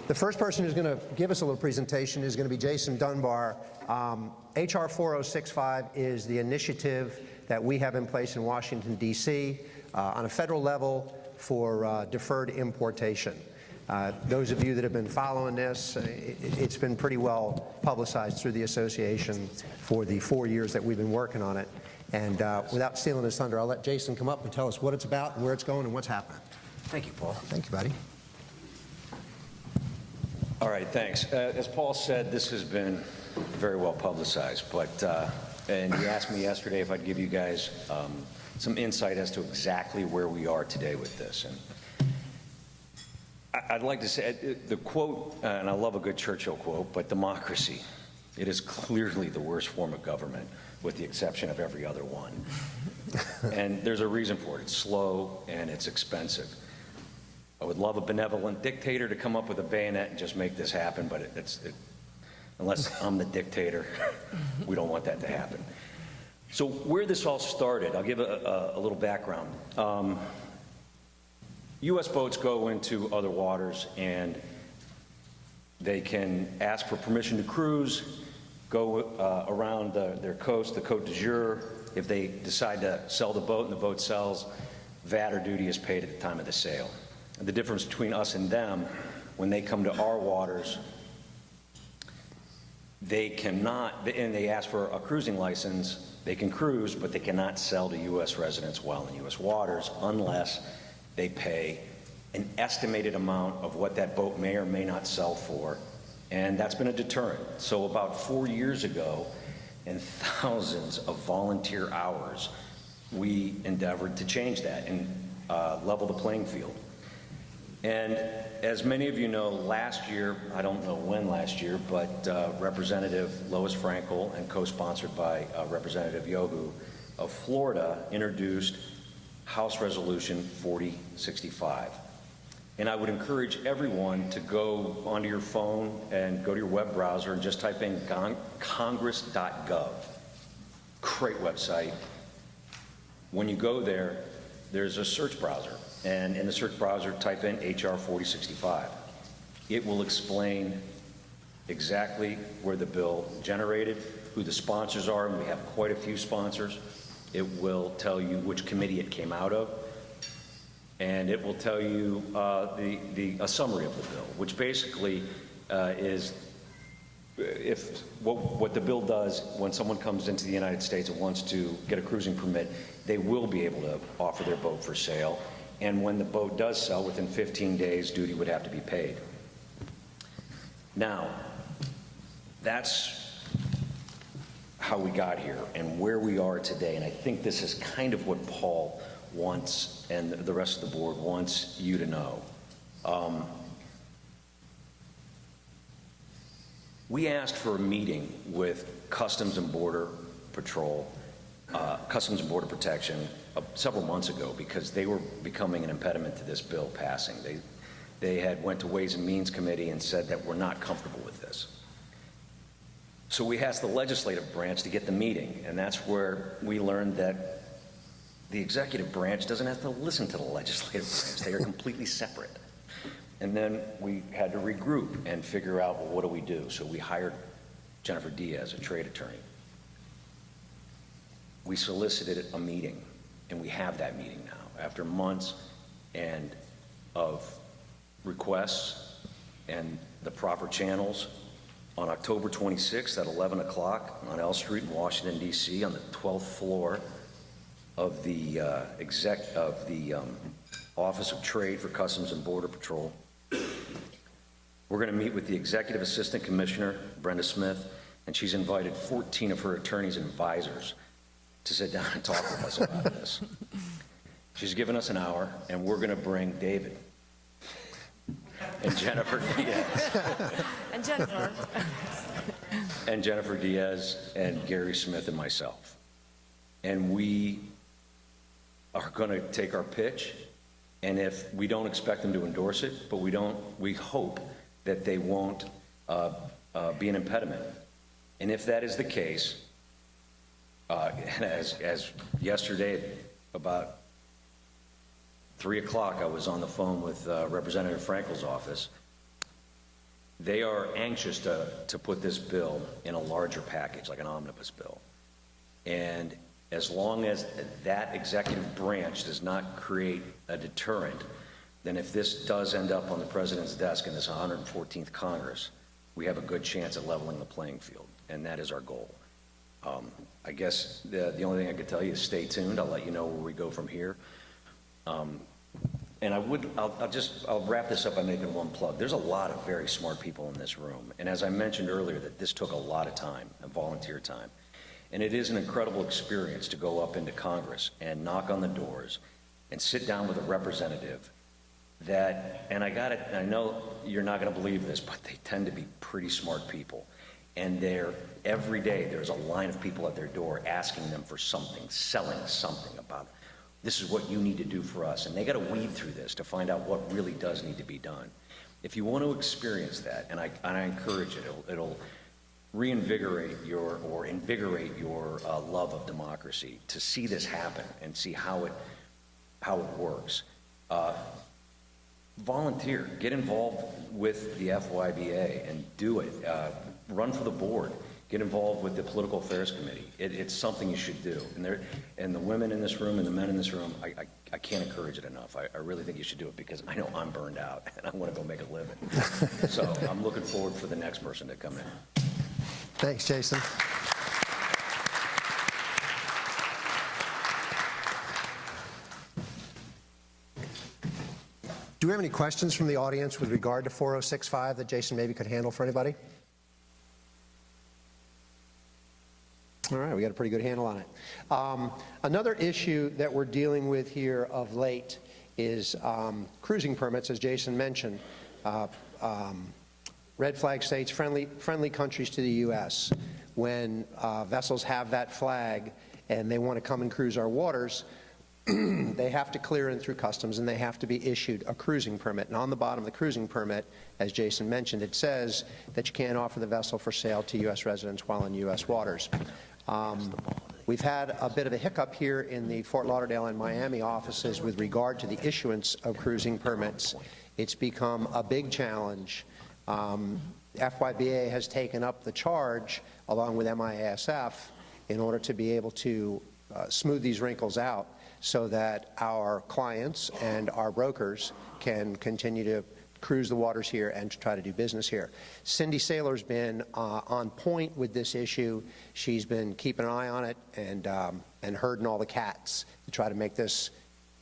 The first person who's going to give us a little presentation is going to be Jason Dunbar. HR 4065 is the initiative that we have in place in Washington, D.C. On a federal level for deferred importation. Those of you that have been following this, it's been pretty well publicized through the association for the 4 years that we've been working on it. And without stealing his thunder, I'll let Jason come up and tell us what it's about, where it's going, and what's happening. Thank you, Paul. Thank you, buddy. All right, thanks. As Paul said, this has been very well publicized, but and he asked me yesterday if I'd give you guys some insight as to exactly where we are today with this. And I'd like to say the quote, and I love a good Churchill quote, but democracy, it is clearly the worst form of government with the exception of every other one. And there's a reason for it. It's slow and it's expensive. I would love a benevolent dictator to come up with a bayonet and just make this happen, but unless I'm the dictator, we don't want that to happen. So where this all started, I'll give a little background. U.S. boats go into other waters and they can ask for permission to cruise, go around their coast, the Côte d'Azur. If they decide to sell the boat and the boat sells, VAT or duty is paid at the time of the sale. The difference between us and them, when they come to our waters, they cannot, and they ask for a cruising license, they can cruise, but they cannot sell to U.S. residents while in U.S. waters unless they pay an estimated amount of what that boat may or may not sell for, and that's been a deterrent. So about 4 years ago, and thousands of volunteer hours, we endeavored to change that and level the playing field. And as many of you know, last year, I don't know when last year, but Representative Lois Frankel and co-sponsored by Representative Yohu of Florida introduced House Resolution 4065. And I would encourage everyone to go onto your phone and go to your web browser and just type in congress.gov. Great website. When you go there, there's a search browser. And in the search browser, type in HR 4065. It will explain exactly where the bill generated, who the sponsors are, and we have quite a few sponsors. It will tell you which committee it came out of, and it will tell you a summary of the bill, which basically is what the bill does when someone comes into the United States and wants to get a cruising permit, they will be able to offer their boat for sale. And when the boat does sell, within 15 days, duty would have to be paid. Now, that's how we got here and where we are today. And I think this is kind of what Paul wants and the rest of the board wants you to know. We asked for a meeting with Customs and Border Patrol, Customs and Border Protection, several months ago because they were becoming an impediment to this bill passing. They had went to Ways and Means Committee and said that we're not comfortable with this. So we asked the legislative branch to get the meeting, and that's where we learned that the executive branch doesn't have to listen to the legislative branch. They are completely separate. And then we had to regroup and figure out, well, what do we do? So we hired Jennifer Diaz, a trade attorney. We solicited a meeting. And we have that meeting now after months and of requests and the proper channels. On October 26th at 11 o'clock on L Street in Washington, D.C., on the 12th floor of the Office of Trade for Customs and Border Patrol, we're going to meet with the Executive Assistant Commissioner, Brenda Smith, and she's invited 14 of her attorneys and advisors to sit down and talk with us about this. She's given us an hour, and we're going to bring David and Jennifer Diaz. And Jennifer. And Jennifer Diaz and Gary Smith and myself. And we are going to take our pitch, and if we don't expect them to endorse it, but we hope that they won't be an impediment. And if that is the case, as yesterday, about 3 o'clock, I was on the phone with Representative Frankel's office, They are anxious to put this bill in a larger package, like an omnibus bill. And as long as that executive branch does not create a deterrent, then if this does end up on the president's desk in this 114th Congress, we have a good chance at leveling the playing field, and that is our goal. I guess the only thing I could tell you is stay tuned. I'll let you know where we go from here. And I'll wrap this up by making one plug. There's a lot of very smart people in this room, and as I mentioned earlier, that this took a lot of time, volunteer time. And it is an incredible experience to go up into Congress and knock on the doors and sit down with a representative that, and I know you're not going to believe this, but they tend to be pretty smart people. And every day there's a line of people at their door asking them for something, selling something about, this is what you need to do for us. And they got to weed through this to find out what really does need to be done. If you want to experience that, and I encourage it, it'll reinvigorate invigorate your love of democracy to see this happen and see how it works. Volunteer, get involved with the FYBA and do it. Run for the board. Get involved with the political affairs committee. It's something you should do. And the women in this room and the men in this room, I can't encourage it enough. I really think you should do it because I know I'm burned out and I want to go make a living. So I'm looking forward for the next person to come in. Thanks, Jason. Do we have any questions from the audience with regard to 4065 that Jason maybe could handle for anybody? All right, we got a pretty good handle on it. Another issue that we're dealing with here of late is cruising permits, as Jason mentioned. Red flag states, friendly countries to the U.S. When vessels have that flag and they want to come and cruise our waters, they have to clear in through customs and they have to be issued a cruising permit. And on the bottom of the cruising permit, as Jason mentioned, it says that you can't offer the vessel for sale to U.S. residents while in U.S. waters. We've had a bit of a hiccup here in the Fort Lauderdale and Miami offices with regard to the issuance of cruising permits. It's become a big challenge. FYBA has taken up the charge, along with MISF, in order to be able to smooth these wrinkles out so that our clients and our brokers can continue to cruise the waters here and to try to do business here. Cindy Saylor's been on point with this issue. She's been keeping an eye on it and herding all the cats to try to make this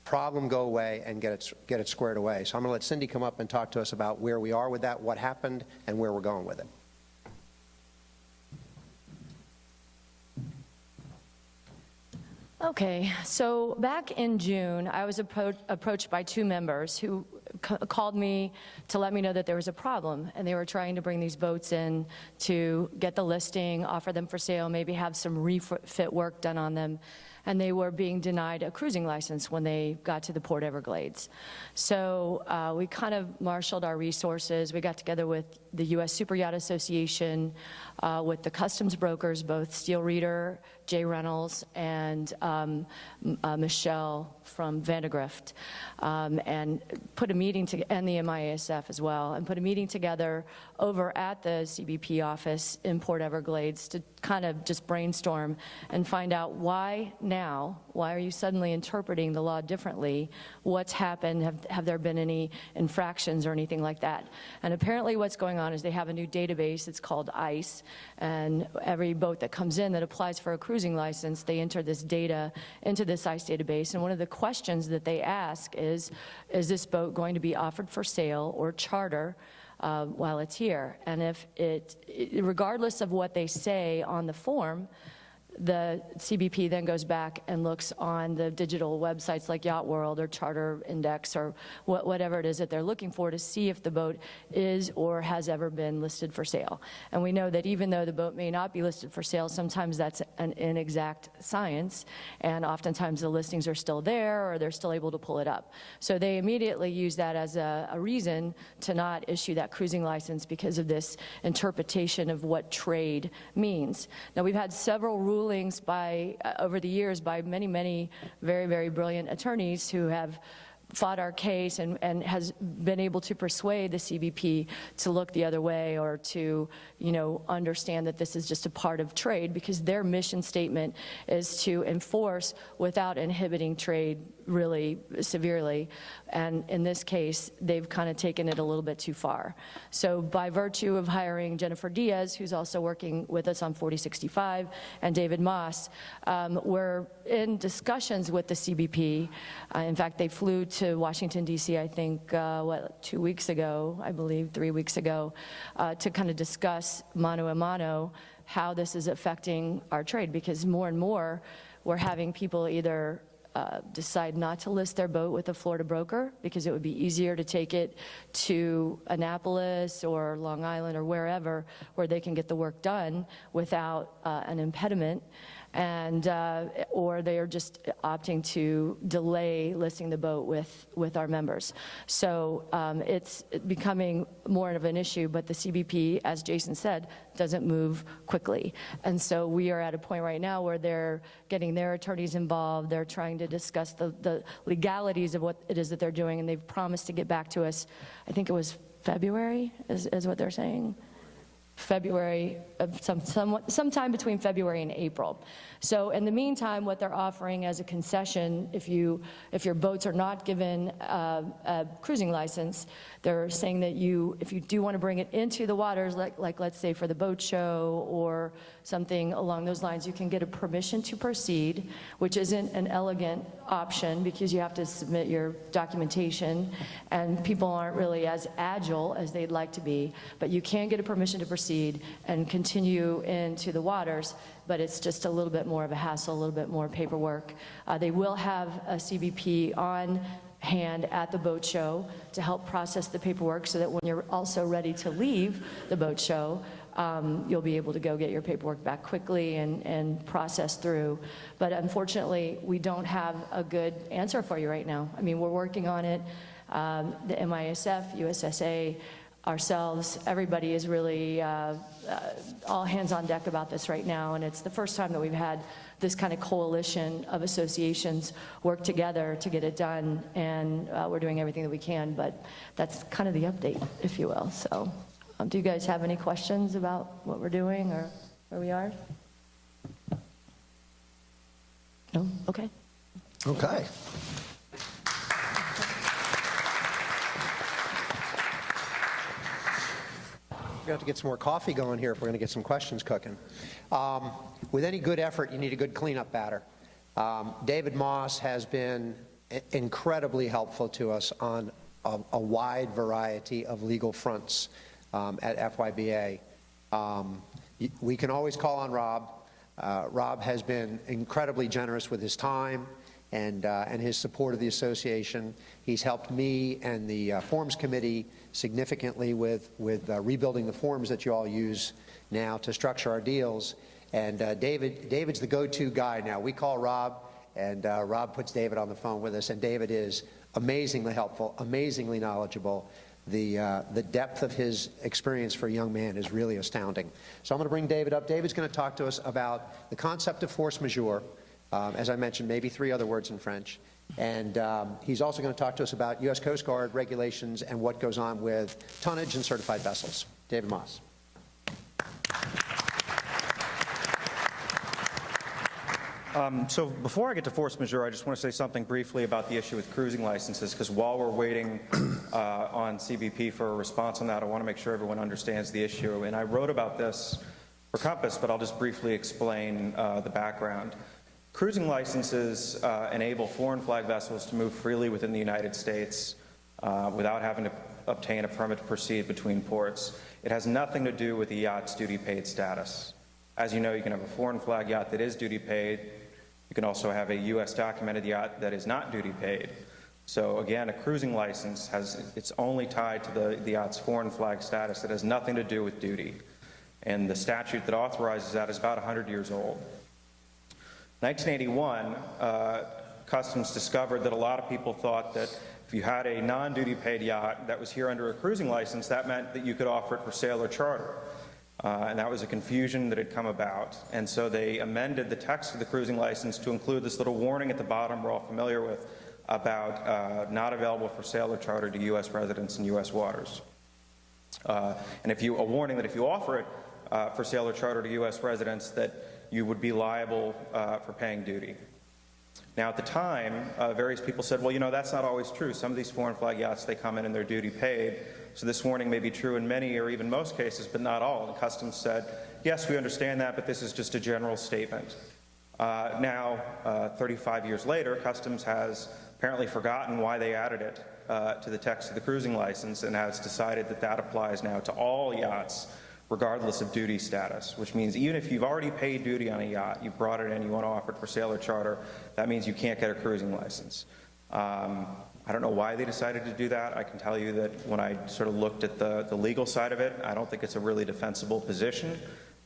problem go away and get it squared away. So I'm going to let Cindy come up and talk to us about where we are with that, what happened, and where we're going with it. Okay, so back in June, I was approached by two members who called me to let me know that there was a problem, and they were trying to bring these boats in to get the listing, offer them for sale, maybe have some refit work done on them, and they were being denied a cruising license when they got to the Port Everglades. So we kind of marshaled our resources. We got together with the U.S. Super Yacht Association, with the customs brokers, both Steel Reader, Jay Reynolds, and Michelle from Vandegrift, and put a meeting and the MISF as well, and put a meeting together over at the CBP office in Port Everglades to kind of just brainstorm and find out why now, why are you suddenly interpreting the law differently, what's happened, have there been any infractions or anything like that. And apparently what's going on is they have a new database, it's called ICE, and every boat that comes in that applies for a cruising license, they enter this data into this ICE database, and one of the questions that they ask is this boat going to be offered for sale or charter while it's here? And if regardless of what they say on the form, the CBP then goes back and looks on the digital websites like Yacht World or Charter Index or whatever it is that they're looking for to see if the boat is or has ever been listed for sale. And we know that even though the boat may not be listed for sale, sometimes that's an inexact science, and oftentimes the listings are still there or they're still able to pull it up. So they immediately use that as a reason to not issue that cruising license because of this interpretation of what trade means. Now, we've had several rulings over the years by many, many very, very brilliant attorneys who have fought our case and has been able to persuade the CBP to look the other way, or to, understand that this is just a part of trade, because their mission statement is to enforce without inhibiting trade really severely. And in this case, they've kind of taken it a little bit too far. So by virtue of hiring Jennifer Diaz, who's also working with us on 4065, and David Moss, we're in discussions with the CBP. In fact, they flew to Washington, D.C., I think, 2 weeks ago, I believe, 3 weeks ago, to kind of discuss mano a mano how this is affecting our trade, because more and more we're having people either decide not to list their boat with a Florida broker because it would be easier to take it to Annapolis or Long Island or wherever where they can get the work done without an impediment, and or they are just opting to delay listing the boat with our members. So it's becoming more of an issue, but the CBP, as Jason said, doesn't move quickly. And so we are at a point right now where they're getting their attorneys involved. They're trying to discuss the legalities of what it is that they're doing, and they've promised to get back to us. I think it was February is what they're saying. February, sometime between February and April. So in the meantime, what they're offering as a concession, if your boats are not given a cruising license, they're saying that if you do want to bring it into the waters, like let's say for the boat show or something along those lines, you can get a permission to proceed, which isn't an elegant option because you have to submit your documentation, and people aren't really as agile as they'd like to be. But you can get a permission to proceed and continue into the waters, but it's just a little bit more of a hassle, a little bit more paperwork. They will have a CBP on hand at the boat show to help process the paperwork, so that when you're also ready to leave the boat show, you'll be able to go get your paperwork back quickly and process through. But unfortunately, we don't have a good answer for you right now. I mean, we're working on it. The MISF, USSA, ourselves, everybody is really all hands on deck about this right now, and it's the first time that we've had this kind of coalition of associations work together to get it done, and we're doing everything that we can, but that's kind of the update, if you will. So do you guys have any questions about what we're doing or where we are? No? Okay. Okay. We have to get some more coffee going here if we're going to get some questions cooking. With any good effort, you need a good cleanup batter. David Moss has been incredibly helpful to us on a wide variety of legal fronts at FYBA. We can always call on Rob. Rob has been incredibly generous with his time and his support of the association. He's helped me and the forms committee significantly with rebuilding the forms that you all use now to structure our deals. And David's the go-to guy now. We call Rob, and Rob puts David on the phone with us, and David is amazingly helpful, amazingly knowledgeable. The depth of his experience for a young man is really astounding. So I'm going to bring David up. David's going to talk to us about the concept of force majeure. As I mentioned, maybe 3 other words in French. And he's also going to talk to us about U.S. Coast Guard regulations and what goes on with tonnage and certified vessels. David Moss. So before I get to force majeure, I just want to say something briefly about the issue with cruising licenses, because while we're waiting on CBP for a response on that, I want to make sure everyone understands the issue. And I wrote about this for Compass, but I'll just briefly explain the background. Cruising licenses enable foreign flag vessels to move freely within the United States without having to obtain a permit to proceed between ports. It has nothing to do with the yacht's duty paid status. As you know, you can have a foreign flag yacht that is duty paid. You can also have a U.S. documented yacht that is not duty paid. So again, a cruising license it's only tied to the yacht's foreign flag status. It has nothing to do with duty. And the statute that authorizes that is about 100 years old. 1981, Customs discovered that a lot of people thought that if you had a non-duty paid yacht that was here under a cruising license, that meant that you could offer it for sale or charter. And that was a confusion that had come about. And so they amended the text of the cruising license to include this little warning at the bottom we're all familiar with. about not available for sale or charter to U.S. residents in U.S. waters. And a warning that if you offer it for sale or charter to U.S. residents, that you would be liable for paying duty. Now, at the time, various people said, well, you know, that's not always true. Some of these foreign flag yachts, they come in and they're duty paid. So this warning may be true in many or even most cases, but not all. And Customs said, yes, we understand that, but this is just a general statement. Now, 35 years later, Customs has apparently forgotten why they added it to the text of the cruising license and has decided that that applies now to all yachts, regardless of duty status, which means even if you've already paid duty on a yacht, you brought it in, you want to offer it for sale or charter, that means you can't get a cruising license. I don't know why they decided to do that. I can tell you that when I sort of looked at the legal side of it, I don't think it's a really defensible position,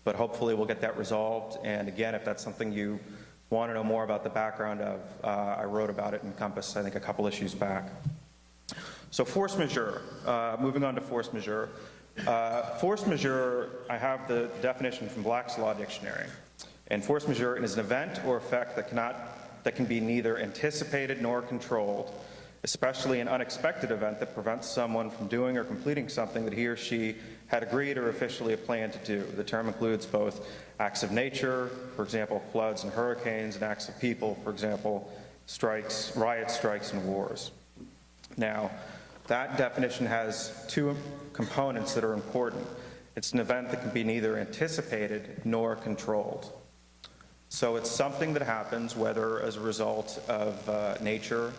but hopefully we'll get that resolved. And again, if that's something you want to know more about the background of, I wrote about it in Compass, I think, a couple issues back. So force majeure, moving on to force majeure. Force majeure, I have the definition from Black's Law Dictionary. And force majeure is an event or effect that can be neither anticipated nor controlled, especially an unexpected event that prevents someone from doing or completing something that he or she had agreed or officially planned to do. The term includes both acts of nature, for example, floods and hurricanes, and acts of people, for example, strikes, riots, strikes, and wars. Now, that definition has two components that are important. It's an event that can be neither anticipated nor controlled. So it's something that happens, whether as a result of nature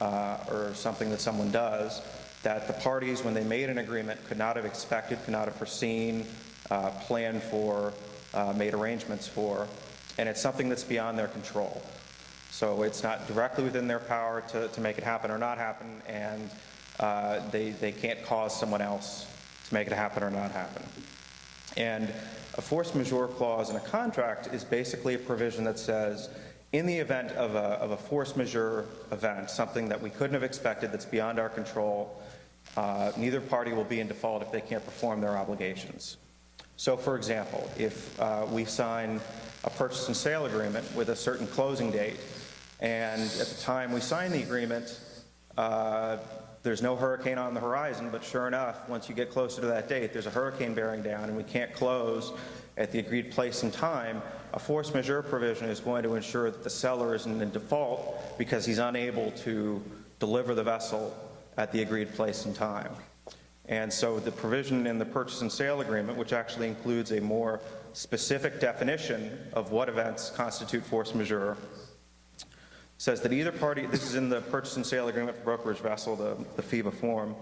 or something that someone does, that the parties, when they made an agreement, could not have expected, could not have foreseen, planned for, made arrangements for, and it's something that's beyond their control. So it's not directly within their power to make it happen or not happen, and they can't cause someone else to make it happen or not happen. And a force majeure clause in a contract is basically a provision that says, in the event of a force majeure event, something that we couldn't have expected that's beyond our control, neither party will be in default if they can't perform their obligations. So, for example, if we sign a purchase and sale agreement with a certain closing date, and at the time we sign the agreement, there's no hurricane on the horizon, but sure enough, once you get closer to that date, there's a hurricane bearing down and we can't close at the agreed place and time, a force majeure provision is going to ensure that the seller isn't in default because he's unable to deliver the vessel at the agreed place and time. And so the provision in the purchase and sale agreement, which actually includes a more specific definition of what events constitute force majeure, says that either party, this is in the purchase and sale agreement for brokerage vessel, the FIBA form,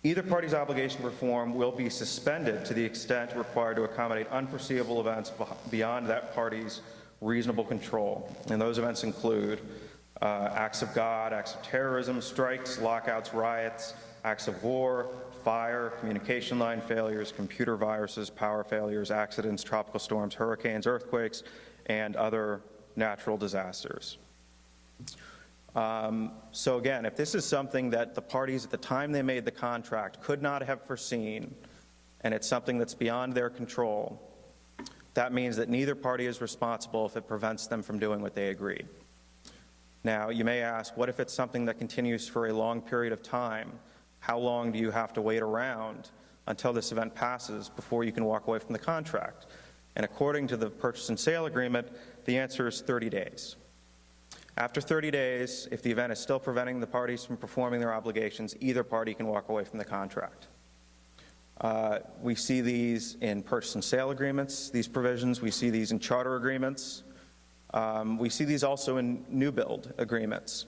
either party's obligation to perform will be suspended to the extent required to accommodate unforeseeable events beyond that party's reasonable control. And those events include acts of God, acts of terrorism, strikes, lockouts, riots, acts of war, fire, communication line failures, computer viruses, power failures, accidents, tropical storms, hurricanes, earthquakes, and other natural disasters. So again, if this is something that the parties at the time they made the contract could not have foreseen, and it's something that's beyond their control, that means that neither party is responsible if it prevents them from doing what they agreed. Now, you may ask, what if it's something that continues for a long period of time? How long do you have to wait around until this event passes before you can walk away from the contract? And according to the purchase and sale agreement, the answer is 30 days. After 30 days, if the event is still preventing the parties from performing their obligations, either party can walk away from the contract. We see these in purchase and sale agreements, these provisions. We see these in charter agreements. We see these also in new build agreements.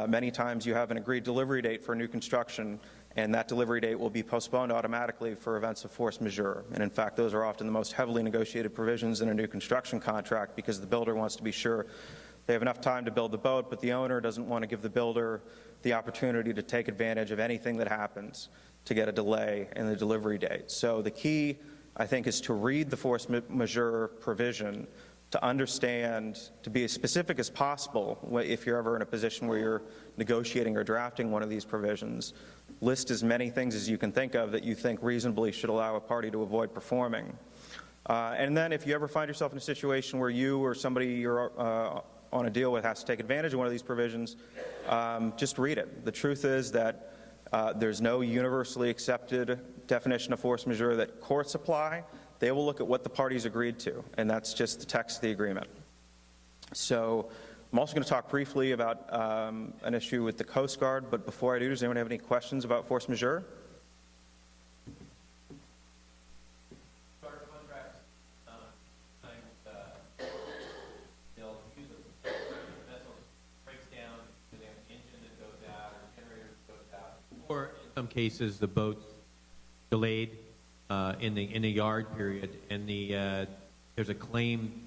Many times you have an agreed delivery date for new construction, and that delivery date will be postponed automatically for events of force majeure. And in fact, those are often the most heavily negotiated provisions in a new construction contract because the builder wants to be sure they have enough time to build the boat, but the owner doesn't want to give the builder the opportunity to take advantage of anything that happens to get a delay in the delivery date. So the key, I think, is to read the force majeure provision, to understand, to be as specific as possible if you're ever in a position where you're negotiating or drafting one of these provisions. List as many things as you can think of that you think reasonably should allow a party to avoid performing. And then if you ever find yourself in a situation where you or somebody you're on a deal with has to take advantage of one of these provisions, just read it. The truth is that there's no universally accepted definition of force majeure that courts apply. They will look at what the parties agreed to, and that's just the text of the agreement. So I'm also going to talk briefly about an issue with the Coast Guard, but before I do, does anyone have any questions about force majeure? Or in some cases, the boat's delayed in the yard period, and there's a claim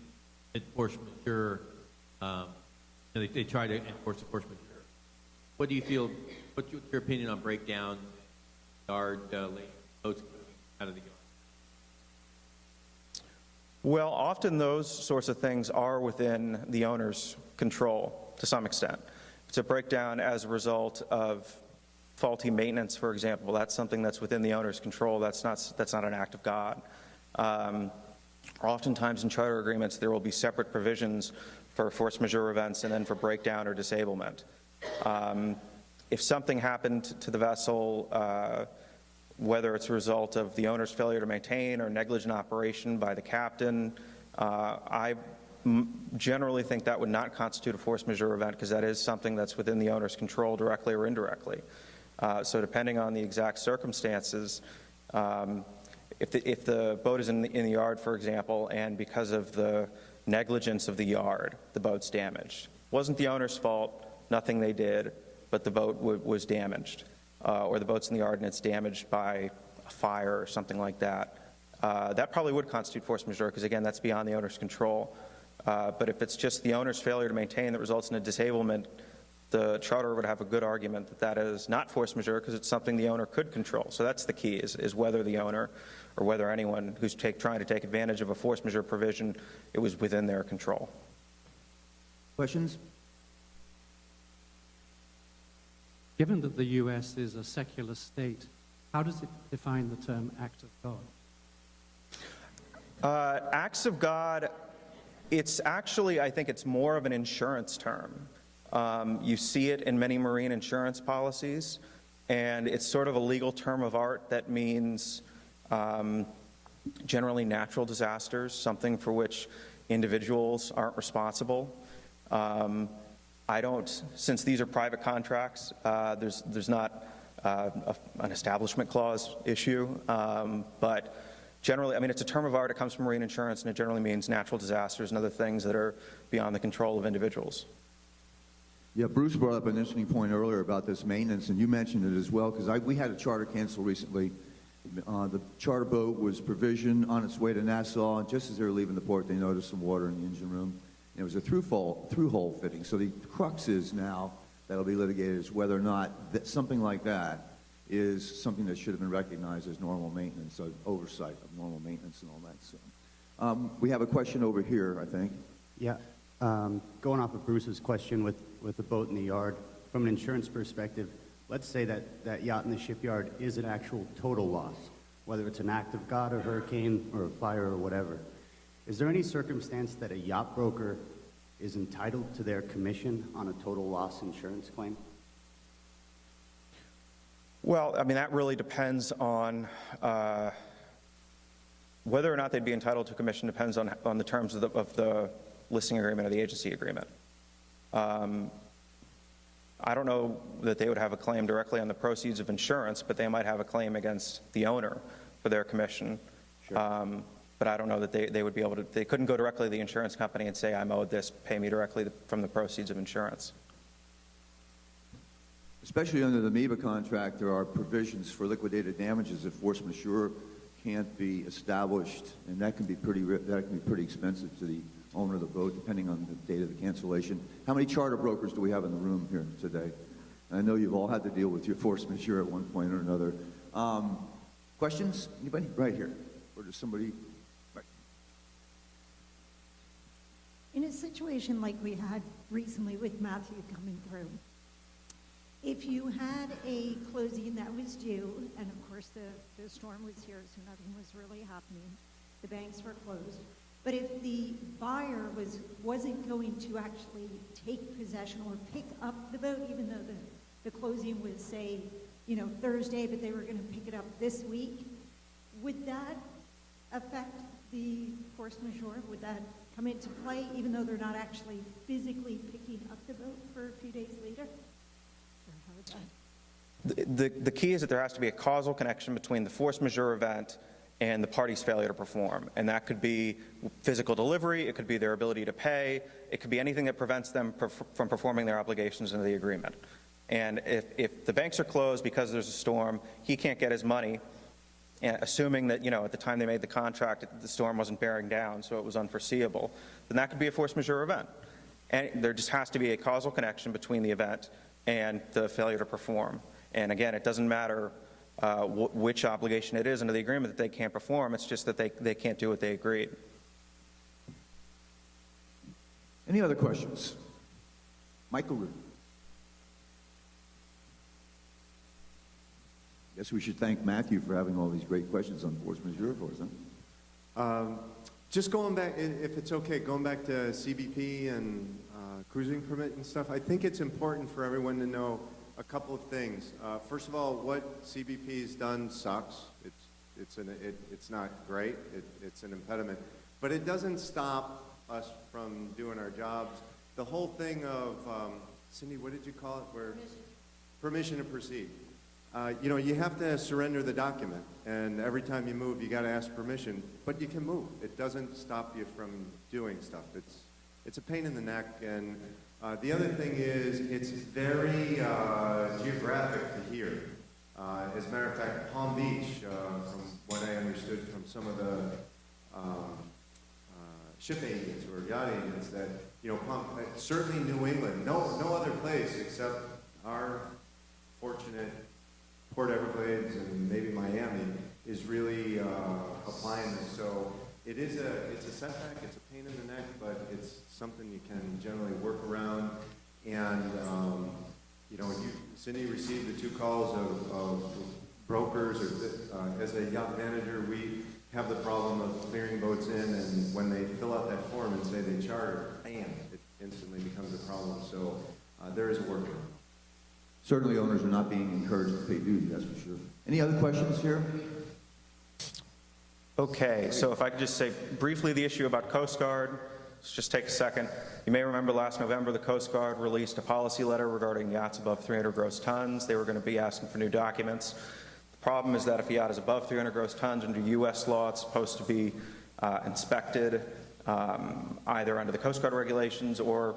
that force majeure. They try to enforce the force majeure. What do you feel? What's your opinion on breakdown, yard late boats coming out of the yard? Well, often those sorts of things are within the owner's control to some extent. It's a breakdown as a result of faulty maintenance, for example. That's something that's within the owner's control. That's not an act of God. Oftentimes in charter agreements, there will be separate provisions for force majeure events and then for breakdown or disablement. If something happened to the vessel, whether it's a result of the owner's failure to maintain or negligent operation by the captain, I generally think that would not constitute a force majeure event because that is something that's within the owner's control directly or indirectly. So depending on the exact circumstances, if the boat is in the yard, for example, and because of the negligence of the yard, the boat's damaged. Wasn't the owner's fault, nothing they did, but the boat was damaged. Or the boat's in the yard and it's damaged by a fire or something like that. That probably would constitute force majeure because, again, that's beyond the owner's control. But if it's just the owner's failure to maintain that results in a disablement, the charter would have a good argument that that is not force majeure because it's something the owner could control. So that's the key, is whether the owner or whether anyone who's trying to take advantage of a force majeure provision, it was within their control. Questions? Given that the U.S. is a secular state, how does it define the term act of God? Acts of God, it's actually, I think it's more of an insurance term. You see it in many marine insurance policies, and it's sort of a legal term of art that means generally natural disasters, something for which individuals aren't responsible. Since these are private contracts, there's not an establishment clause issue, but generally, I mean, it's a term of art. It comes from marine insurance, and it generally means natural disasters and other things that are beyond the control of individuals. Yeah, Bruce brought up an interesting point earlier about this maintenance, and you mentioned it as well, because we had a charter cancel recently. The charter boat was provisioned on its way to Nassau, and just as they were leaving the port, they noticed some water in the engine room. And it was a through-hole fitting. So the crux is now that'll be litigated is whether or not something like that is something that should have been recognized as normal maintenance, so oversight of normal maintenance and all that. So we have a question over here, I think. Yeah. Going off of Bruce's question with the boat in the yard, from an insurance perspective, let's say that yacht in the shipyard is an actual total loss, whether it's an act of God, a hurricane, or a fire, or whatever. Is there any circumstance that a yacht broker is entitled to their commission on a total loss insurance claim? Well, I mean, that really depends on whether or not they'd be entitled to commission depends on the terms of the listing agreement or the agency agreement. I don't know that they would have a claim directly on the proceeds of insurance, but they might have a claim against the owner for their commission. Sure. But I don't know that they would be able to, they couldn't go directly to the insurance company and say, I'm owed this, pay me directly from the proceeds of insurance. Especially under the IYBA contract, there are provisions for liquidated damages if force majeure can't be established, and that can be pretty expensive to the owner of the boat, depending on the date of the cancellation. How many charter brokers do we have in the room here today? I know you've all had to deal with your force majeure at one point or another. Questions? Anybody? Right here. Or does somebody? Right. In a situation like we had recently with Matthew coming through, if you had a closing that was due, and of course the storm was here, so nothing was really happening, the banks were closed, But if the buyer wasn't going to actually take possession or pick up the boat, even though the closing was, say, Thursday, but they were going to pick it up this week, would that affect the force majeure? Would that come into play, even though they're not actually physically picking up the boat for a few days later? Or how would that? The key is that there has to be a causal connection between the force majeure event and the party's failure to perform. And that could be physical delivery, it could be their ability to pay, it could be anything that prevents them from performing their obligations under the agreement. And if the banks are closed because there's a storm, he can't get his money, and assuming that, at the time they made the contract, the storm wasn't bearing down, so it was unforeseeable, then that could be a force majeure event. And there just has to be a causal connection between the event and the failure to perform. And again, it doesn't matter which obligation it is under the agreement that they can't perform, it's just that they can't do what they agreed. Any other questions? Michael Root. Guess we should thank Matthew for having all these great questions on force majeure for us, huh? Just going back, if it's okay, going back to CBP and cruising permit and stuff, I think it's important for everyone to know a couple of things. First of all, what CBP has done sucks. It's not great. It's an impediment. But it doesn't stop us from doing our jobs. The whole thing of, Cindy, what did you call it? Permission to proceed. You have to surrender the document, and every time you move, you got to ask permission, but you can move. It doesn't stop you from doing stuff. It's a pain in the neck, and the other thing is it's very geographic to here. As a matter of fact, Palm Beach, from what I understood from some of the ship agents or yacht agents, that certainly New England, no other place except our fortunate Port Everglades and maybe Miami is really applying this. So it's a setback, it's a pain in the neck, but it's something you can generally work around. And Cindy received the 2 calls of brokers, or as a yacht manager, we have the problem of clearing boats in, and when they fill out that form and say they charter, bam, it instantly becomes a problem. So there is a workaround. Certainly owners are not being encouraged to pay duty, that's for sure. Any other questions here? Okay, so if I could just say briefly the issue about Coast Guard. Let's just take a second. You may remember last November the Coast Guard released a policy letter regarding yachts above 300 gross tons. They were going to be asking for new documents. The problem is that if a yacht is above 300 gross tons under U.S. law, it's supposed to be inspected either under the Coast Guard regulations or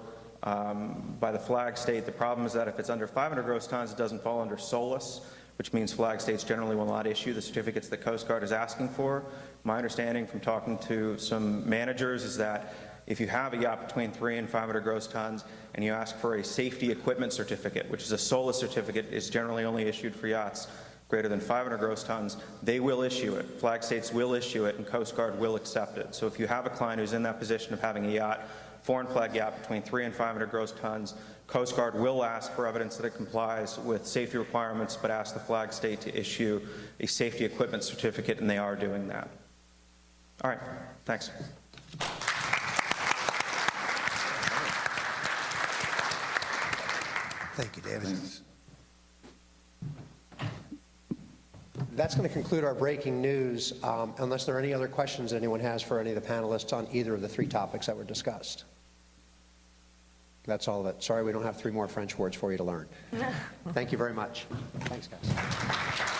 by the flag state. The problem is that if it's under 500 gross tons, it doesn't fall under SOLAS, which means flag states generally will not issue the certificates that Coast Guard is asking for. My understanding from talking to some managers is that if you have a yacht between 300 and 500 gross tons and you ask for a safety equipment certificate, which is a SOLAS certificate, is generally only issued for yachts greater than 500 gross tons, they will issue it. Flag states will issue it and Coast Guard will accept it. So if you have a client who's in that position of having a yacht, foreign flag yacht between 300 and 500 gross tons, Coast Guard will ask for evidence that it complies with safety requirements, but ask the flag state to issue a safety equipment certificate, and they are doing that. All right, thanks. Thank you, David. Thanks. That's going to conclude our breaking news, unless there are any other questions anyone has for any of the panelists on either of the 3 topics that were discussed. That's all of it. Sorry, we don't have 3 more French words for you to learn. Thank you very much. Thanks, guys.